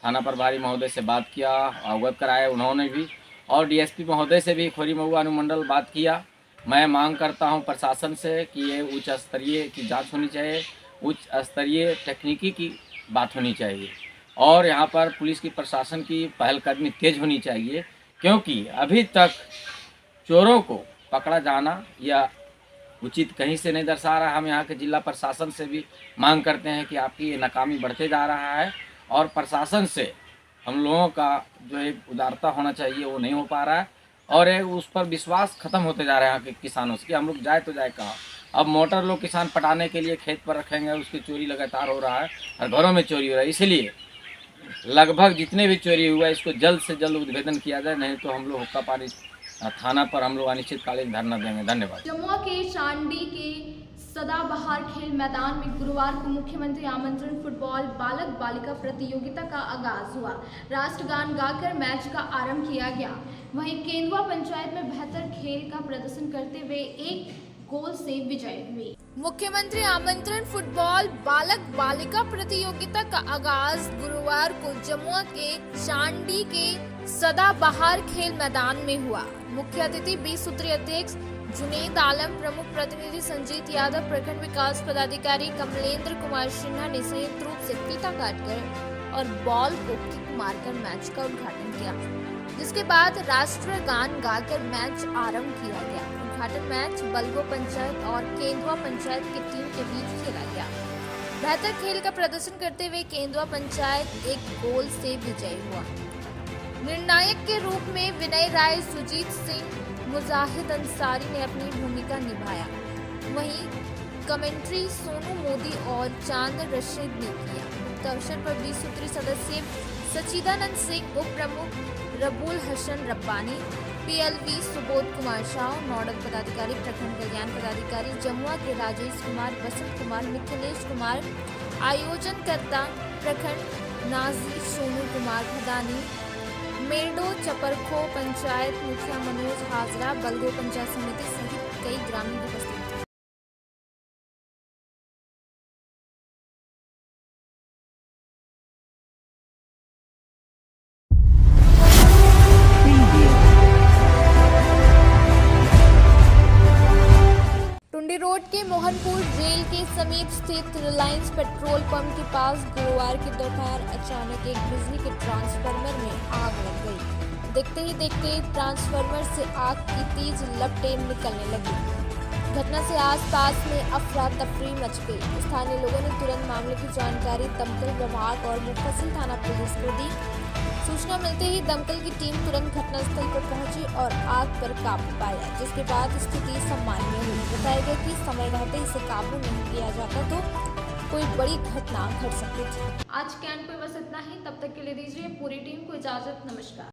थाना प्रभारी महोदय से बात किया, अवगत कराया उन्होंने भी, और डीएसपी महोदय से भी खोरी महुआ अनुमंडल बात किया। मैं मांग करता हूं प्रशासन से कि ये उच्च स्तरीय की जांच होनी चाहिए, उच्च स्तरीय तकनीकी की बात होनी चाहिए, और यहाँ पर पुलिस की प्रशासन की पहलकदमी तेज होनी चाहिए, क्योंकि अभी तक चोरों को पकड़ा जाना या उचित कहीं से नहीं दर्शा रहा। हम यहाँ के जिला प्रशासन से भी मांग करते हैं कि आपकी ये नाकामी बढ़ते जा रहा है, और प्रशासन से हम लोगों का जो एक उदारता होना चाहिए वो नहीं हो पा रहा है, और उस पर विश्वास खत्म होते जा रहे हैं यहाँ के किसानों से कि हम लोग जाए तो जाए कहाँ। अब मोटर लोग किसान पटाने के लिए खेत पर रखेंगे, उसकी चोरी लगातार हो रहा है, और घरों में चोरी हो रहा है। इसलिए लगभग जितने भी चोरी हुआ है इसको जल्द से जल्द उद्भेदन किया जाए, नहीं तो हम लोग हुक्का पानी थाना पर हम लोग अनिश्चितकालीन धरना देंगे। धन्यवाद। जमुआ के चांडी के सदाबहार खेल मैदान में गुरुवार को मुख्यमंत्री आमंत्रण फुटबॉल बालक बालिका प्रतियोगिता का आगाज हुआ। राष्ट्रगान गाकर मैच का आरंभ किया गया। वहीं केंदुआ पंचायत में बेहतर खेल का प्रदर्शन करते हुए एक गोल से विजय हुई। मुख्यमंत्री आमंत्रण फुटबॉल बालक बालिका प्रतियोगिता का आगाज गुरुवार को जमुआ के चांडी के सदाबहार खेल मैदान में हुआ। मुख्य अतिथि 20 सूत्रीय अध्यक्ष जुनेद आलम, प्रमुख प्रतिनिधि संजीत यादव, प्रखंड विकास पदाधिकारी कमलेंद्र कुमार सिन्हा ने संयुक्त रूप से फीता काटकर और बॉल को किक मारकर मैच का उद्घाटन किया, जिसके बाद राष्ट्रगान गाकर मैच आरंभ किया गया। उद्घाटन मैच बलगो पंचायत और केंदुआ पंचायत की टीम के बीच खेला गया। बेहतर खेल का प्रदर्शन करते हुए केंदुआ पंचायत एक गोल से विजयी हुआ। निर्णायक के रूप में विनय राय, सुजीत सिंह, मुजाहिद अंसारी ने अपनी भूमिका निभाया। वहीं कमेंट्री सोनू मोदी और चांद रशीद ने किया। मुख्य अवसर पर 20 सूत्री सदस्य सचिदानंद सिंह, उप प्रमुख रबुल हसन रब्बानी, पीएलवी सुबोध कुमार शाह, नोडल पदाधिकारी प्रखंड कल्याण पदाधिकारी जमुआ के राजेश कुमार, बसंत कुमार, मिथिलेश कुमार, आयोजनकर्ता प्रखंड नाजी सोनू कुमार भदानी, मेडो चपरखो पंचायत मुखिया मनोज हाजरा, बलगो पंचायत समिति सहित कई ग्रामीण उपस्थित थे। टुंडी रोड के मोहनपुर जेल के समीप स्थित रिलायंस पेट्रोल पंप के पास गुरुवार की दोपहर अचानक एक बिजली के ट्रांसफार्मर में आग लग गई। देखते ही देखते ट्रांसफार्मर से आग की तेज लपटें निकलने लगी। घटना से आसपास में अफरा तफरी मच गई। स्थानीय लोगों ने तुरंत मामले की जानकारी दमकल विभाग और मुफस्सिल थाना पुलिस को दी। सूचना मिलते ही दमकल की टीम तुरंत घटनास्थल पर पहुंची और आग पर काबू पाया, जिसके बाद स्थिति सामान्य हुई। बताया गया कि समय रहते इसे काबू नहीं किया जाता तो कोई बड़ी घटना घट सकती थी। आज कैंप में बस इतना ही। तब तक के लिए दीजिए पूरी टीम को इजाजत। नमस्कार।